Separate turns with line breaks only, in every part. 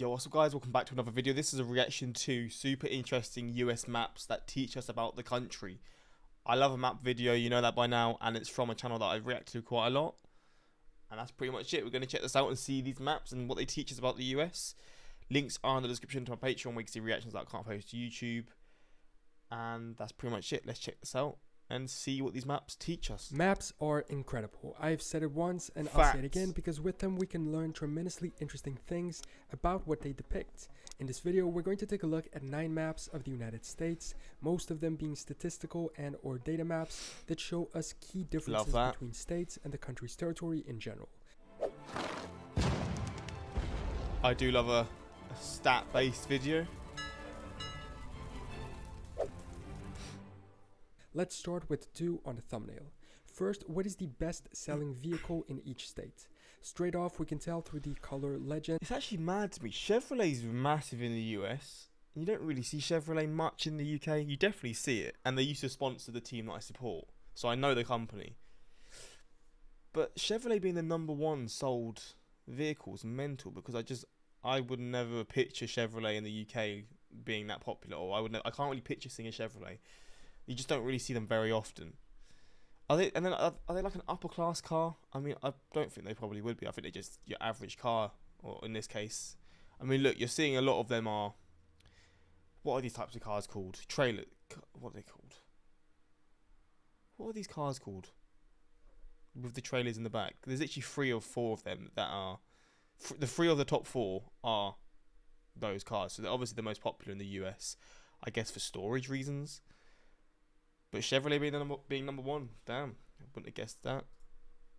Yo, what's up guys, welcome back to another video. This is a reaction to super interesting US maps that teach us about the country. I love a map video, you know that by now, and it's from a channel that I react to quite a lot. And that's pretty much it. We're going to check this out and see these maps and what they teach us about the US. Links are in the description to my Patreon where you can see reactions that I can't post to YouTube. And that's pretty much it. Let's check this out and see what these maps teach us.
Maps are incredible. I've said it once and I'll say it again because with them we can learn tremendously interesting things about what they depict. In this video we're going to take a look at 9 maps of the United States, most of them being statistical and or data maps that show us key differences between states and the country's territory in general.
I do love a stat-based video.
Let's start with 2 on the thumbnail. First, what is the best-selling vehicle in each state? Straight off, we can tell through the color legend.
It's actually mad to me. Chevrolet's massive in the US. You don't really see Chevrolet much in the UK. You definitely see it. And they used to sponsor the team that I support. So I know the company. But Chevrolet being the #1 sold vehicle is mental because I would never picture Chevrolet in the UK being that popular. Or I can't really picture seeing a Chevrolet. You just don't really see them very often. Are they like an upper class car? I mean, I don't think they probably would be. I think they're just your average car, or in this case, I mean, look, you're seeing a lot of them are. What are these types of cars called? Trailer. What are they called? What are these cars called? With the trailers in the back. There's literally 3 or 4 of them that are. The 3 of the top 4 are those cars. So they're obviously the most popular in the US, I guess for storage reasons. But Chevrolet being #1, damn, I wouldn't have guessed that.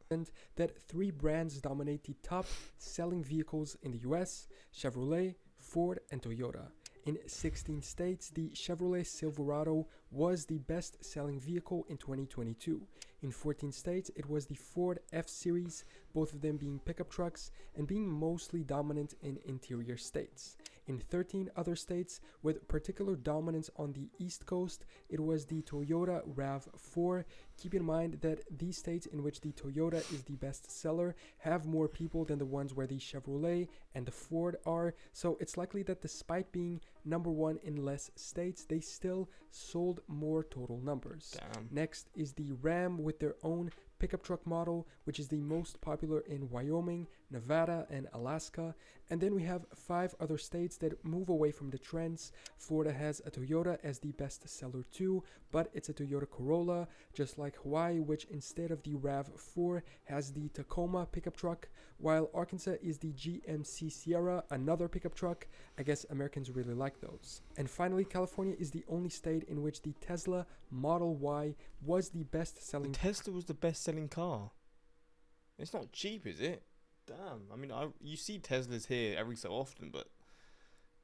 And that 3 brands dominate the top selling vehicles in the US: Chevrolet, Ford, and Toyota. In 16 states, the Chevrolet Silverado was the best-selling vehicle in 2022. In 14 states, it was the Ford F-Series, both of them being pickup trucks and being mostly dominant in interior states. In 13 other states, with particular dominance on the East Coast, it was the Toyota RAV4. Keep in mind that these states in which the Toyota is the best seller have more people than the ones where the Chevrolet and the Ford are, so it's likely that despite being #1 in less states, they still sold more total numbers.
Damn.
Next is the Ram with their own pickup truck model, which is the most popular in Wyoming, Nevada, and Alaska. And then we have 5 other states that move away from the trends. Florida has a Toyota as the best seller too, but it's a Toyota Corolla, just like Hawaii, which instead of the RAV4 has the Tacoma pickup truck, while Arkansas is the GMC Sierra, another pickup truck. I guess Americans really like those. And finally, California is the only state in which the Tesla Model Y was the best-selling.
Tesla was the best-selling car. It's not cheap, is it? Damn. I mean, you see Teslas here every so often, but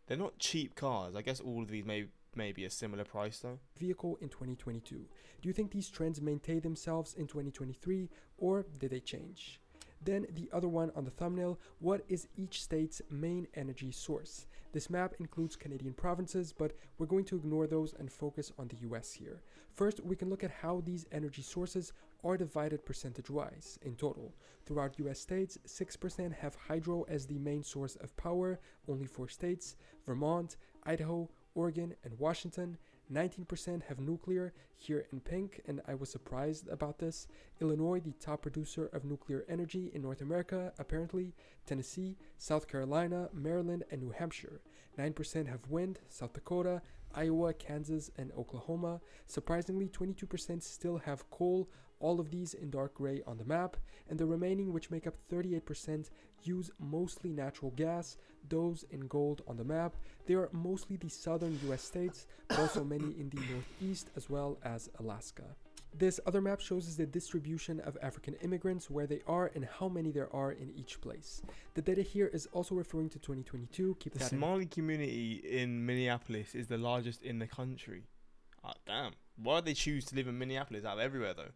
they're not cheap cars. I guess all of these may be a similar price though.
Vehicle in 2022. Do you think these trends maintain themselves in 2023, or did they change? Then the other one on the thumbnail, what is each state's main energy source? This map includes Canadian provinces, but we're going to ignore those and focus on the US here. First, we can look at how these energy sources are divided percentage-wise in total. Throughout US states, 6% have hydro as the main source of power, only 4 states: Vermont, Idaho, Oregon, and Washington. 19% have nuclear, here in pink, and I was surprised about this. Illinois, the top producer of nuclear energy in North America, apparently. Tennessee, South Carolina, Maryland, and New Hampshire. 9% have wind, South Dakota, Iowa, Kansas, and Oklahoma. Surprisingly, 22% still have coal, all of these in dark gray on the map, and the remaining, which make up 38%, use mostly natural gas, those in gold on the map. They are mostly the southern US states, but also many in the northeast as well as Alaska. This other map shows us the distribution of African immigrants, where they are and how many there are in each place. The data here is also referring to 2022. Keep that in mind.
The Somali community in Minneapolis is the largest in the country. Damn. Why did they choose to live in Minneapolis out of everywhere though?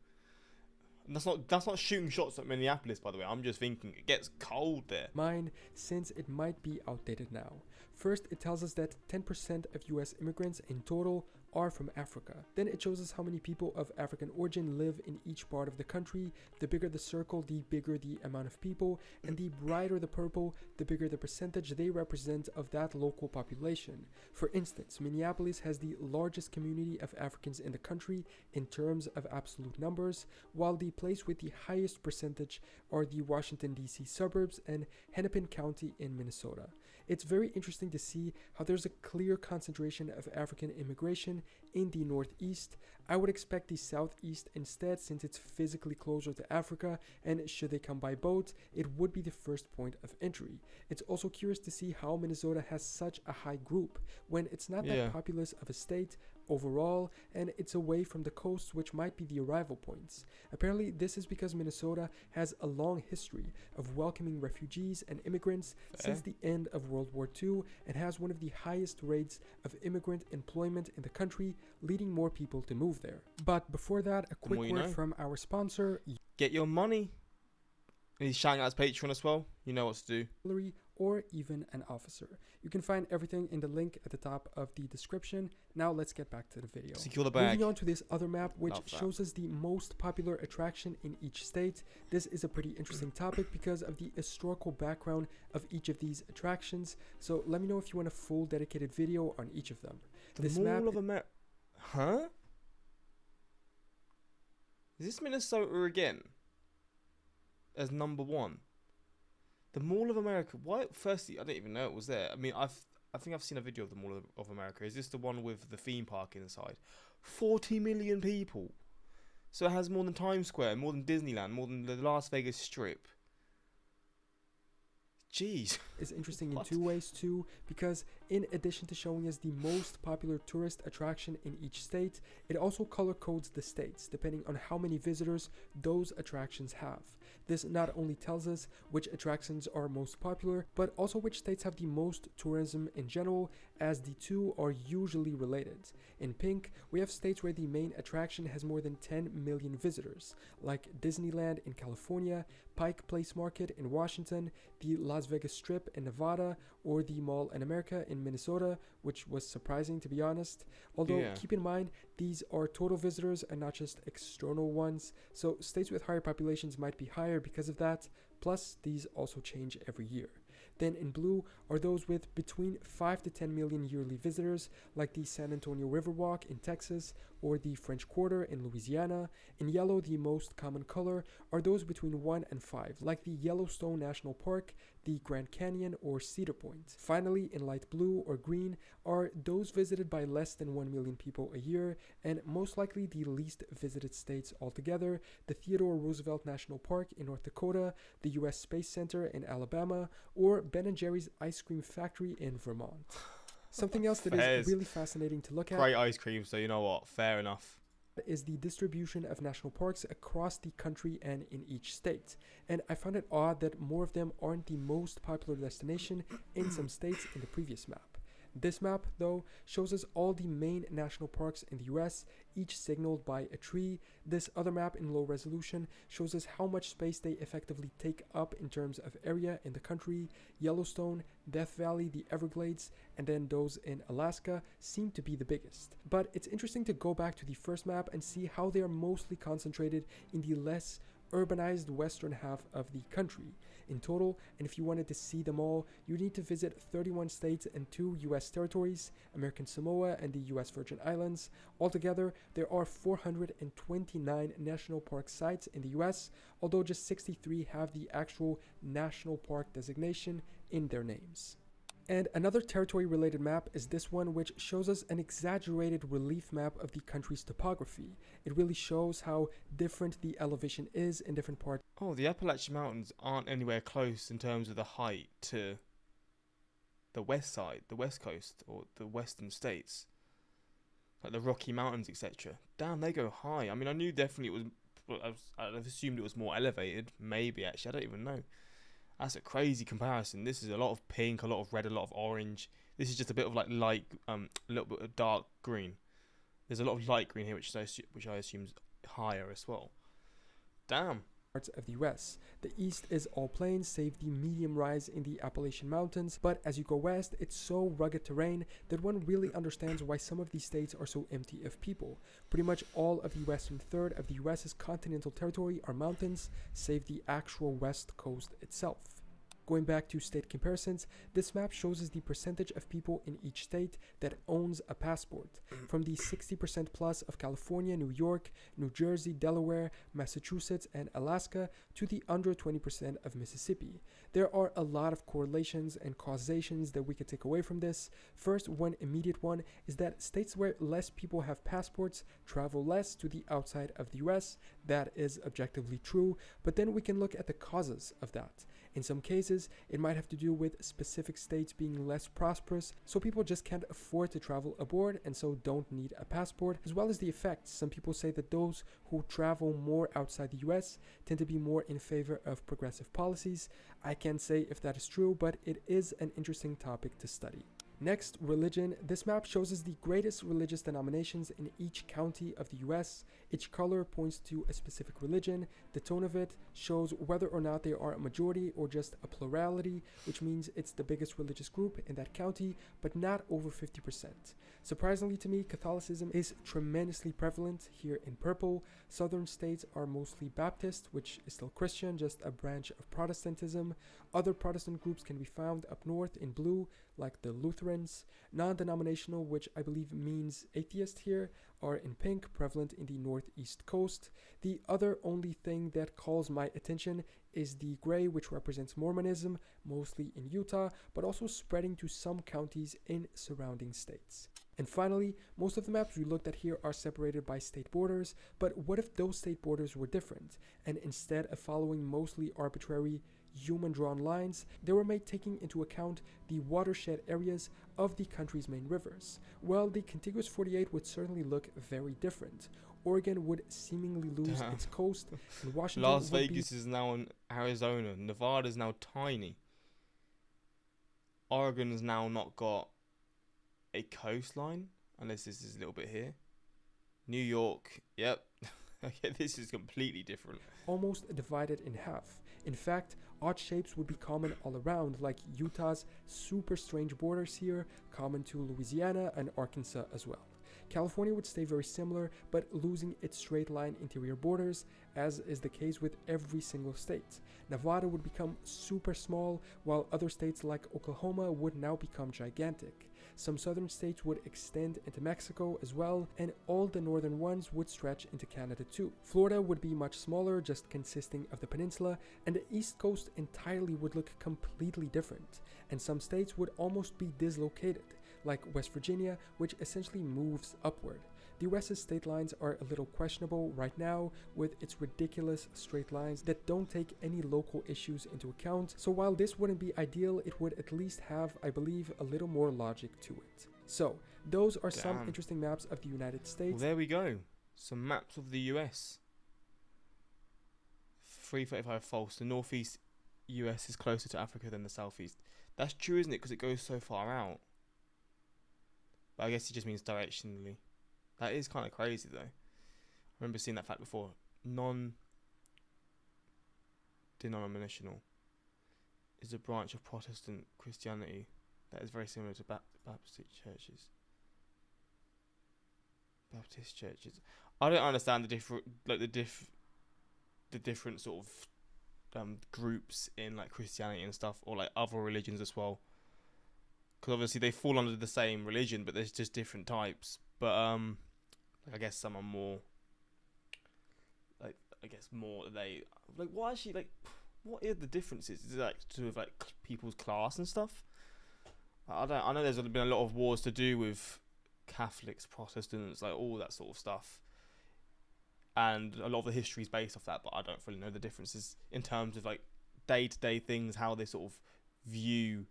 And that's not shooting shots at Minneapolis, by the way. I'm just thinking it gets cold there.
Mine, since it might be outdated now. First, it tells us that 10% of US immigrants in total are from Africa. Then it shows us how many people of African origin live in each part of the country. The bigger the circle, the bigger the amount of people, and the brighter the purple, the bigger the percentage they represent of that local population. For instance, Minneapolis has the largest community of Africans in the country in terms of absolute numbers, while the place with the highest percentage are the Washington, D.C. suburbs and Hennepin County in Minnesota. It's very interesting to see how there's a clear concentration of African immigration in the Northeast. I would expect the Southeast instead, since it's physically closer to Africa, and should they come by boat, it would be the first point of entry. It's also curious to see how Minnesota has such a high group when it's not that populous of a state overall, and it's away from the coast, which might be the arrival points. Apparently, this is because Minnesota has a long history of welcoming refugees and immigrants since the end of World War II, and has one of the highest rates of immigrant employment in the country, leading more people to move there. But before that, a quick word from our sponsor.
Get your money. And he's shouting out his Patreon as well. You know what to do.
Or even an officer. You can find everything in the link at the top of the description. Now let's get back to the video.
Secure the bag.
Moving on to this other map, which shows us the most popular attraction in each state. This is a pretty interesting topic because of the historical background of each of these attractions. So let me know if you want a full dedicated video on each of them.
The Mall of America. Huh? Is this Minnesota again? As number one. The Mall of America. Why? Firstly, I didn't even know it was there. I mean, I think I've seen a video of the Mall of America. Is this the one with the theme park inside? 40 million people. So it has more than Times Square, more than Disneyland, more than the Las Vegas Strip. Jeez.
Is interesting in two ways too, because in addition to showing us the most popular tourist attraction in each state, it also color codes the states depending on how many visitors those attractions have. This not only tells us which attractions are most popular, but also which states have the most tourism in general, as the two are usually related. In pink, we have states where the main attraction has more than 10 million visitors, like Disneyland in California, Pike Place Market in Washington, the Las Vegas Strip in Nevada, or the Mall in America in Minnesota, which was surprising to be honest. Although keep in mind, these are total visitors and not just external ones, so states with higher populations might be higher because of that, plus these also change every year. Then in blue are those with between 5 to 10 million yearly visitors, like the San Antonio Riverwalk in Texas or the French Quarter in Louisiana. In yellow, the most common color, are those between 1 and 5, like the Yellowstone National Park, the Grand Canyon, or Cedar Point. Finally, in light blue or green are those visited by less than 1 million people a year, and most likely the least visited states altogether: the Theodore Roosevelt National Park in North Dakota, the US Space Center in Alabama, or Ben & Jerry's Ice Cream Factory in Vermont. Something else that is really fascinating to look at.
Great ice cream, so you know what, fair enough.
Is the distribution of national parks across the country and in each state. And I found it odd that more of them aren't the most popular destination in some states in the previous map. This map, though, shows us all the main national parks in the US, each signaled by a tree. This other map in low resolution shows us how much space they effectively take up in terms of area in the country. Yellowstone, Death Valley, the Everglades, and then those in Alaska seem to be the biggest. But it's interesting to go back to the first map and see how they are mostly concentrated in the less urbanized western half of the country. In total, and if you wanted to see them all, you need to visit 31 states and 2 US territories, American Samoa and the US Virgin Islands. Altogether, there are 429 national park sites in the US, although just 63 have the actual national park designation in their names. And another territory-related map is this one, which shows us an exaggerated relief map of the country's topography. It really shows how different the elevation is in different parts.
Oh, the Appalachian Mountains aren't anywhere close in terms of the height to the west side, the west coast, or the western states. Like the Rocky Mountains, etc. Damn, they go high. I mean, I knew definitely it was... I've assumed it was more elevated. Maybe, actually. I don't even know. That's a crazy comparison. This is a lot of pink, a lot of red, a lot of orange. This is just a bit of like light, a little bit of dark green. There's a lot of light green here, which I assume is higher as well. Damn.
parts of the US. The east is all plains, save the medium rise in the Appalachian Mountains, but as you go west, it's so rugged terrain that one really understands why some of these states are so empty of people. Pretty much all of the western third of the US's continental territory are mountains, save the actual west coast itself. Going back to state comparisons, this map shows us the percentage of people in each state that owns a passport, from the 60% plus of California, New York, New Jersey, Delaware, Massachusetts, and Alaska to the under 20% of Mississippi. There are a lot of correlations and causations that we can take away from this. First, one immediate one is that states where less people have passports travel less to the outside of the US. That is objectively true, but then we can look at the causes of that. In some cases, it might have to do with specific states being less prosperous, so people just can't afford to travel abroad and so don't need a passport, as well as the effects. Some people say that those who travel more outside the US tend to be more in favor of progressive policies. I can't say if that is true, but it is an interesting topic to study. Next, religion. This map shows us the greatest religious denominations in each county of the US. Each color points to a specific religion. The tone of it shows whether or not they are a majority or just a plurality, which means it's the biggest religious group in that county, but not over 50%. Surprisingly to me, Catholicism is tremendously prevalent here in purple. Southern states are mostly Baptist, which is still Christian, just a branch of Protestantism. Other Protestant groups can be found up north in blue, like the Lutherans. Non-denominational, which I believe means atheist here, are in pink, prevalent in the northeast coast. The other only thing that calls my attention is the gray, which represents Mormonism, mostly in Utah, but also spreading to some counties in surrounding states. And finally, most of the maps we looked at here are separated by state borders, but what if those state borders were different, and instead of following mostly arbitrary human-drawn lines, they were made taking into account the watershed areas of the country's main rivers? Well, the contiguous 48 would certainly look very different. Oregon would seemingly lose its coast, and Washington
Las Vegas is now in Arizona. Nevada is now tiny. Oregon has now not got a coastline, unless this is a little bit here. New York, yep. Okay, this is completely different.
Almost divided in half. In fact, odd shapes would be common all around, like Utah's super strange borders here, common to Louisiana and Arkansas as well. California would stay very similar, but losing its straight line interior borders, as is the case with every single state. Nevada would become super small, while other states like Oklahoma would now become gigantic. Some southern states would extend into Mexico as well, and all the northern ones would stretch into Canada too. Florida would be much smaller, just consisting of the peninsula, and the east coast entirely would look completely different, and some states would almost be dislocated, like West Virginia, which essentially moves upward. The US's state lines are a little questionable right now, with its ridiculous straight lines that don't take any local issues into account, so while this wouldn't be ideal, it would at least have, I believe, a little more logic to it. So, those are some interesting maps of the United States.
Well, there we go. Some maps of the US. 335 false. The northeast US is closer to Africa than the southeast. That's true, isn't it? Because it goes so far out. But I guess it just means directionally. That is kind of crazy, though. I remember seeing that fact before. Non-denominational is a branch of Protestant Christianity that is very similar to Baptist churches. Baptist churches. I don't understand the different sort of groups in like Christianity and stuff, or like other religions as well. Because obviously they fall under the same religion, but there's just different types. But I guess some are more what are the differences? Is it like to do with like people's class and stuff? I know there's been a lot of wars to do with Catholics, Protestants, like all that sort of stuff, and a lot of the history is based off that. But I don't really know the differences in terms of like day-to-day things, how they sort of view.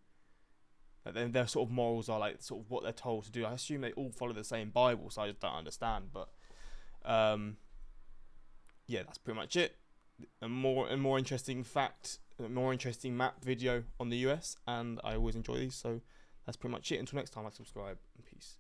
Like their sort of morals are like sort of what they're told to do. I assume they all follow the same Bible, so I just don't understand. But yeah, that's pretty much it. A more interesting fact, a more interesting map video on the US, and I always enjoy these. So that's pretty much it. Until next time, subscribe and peace.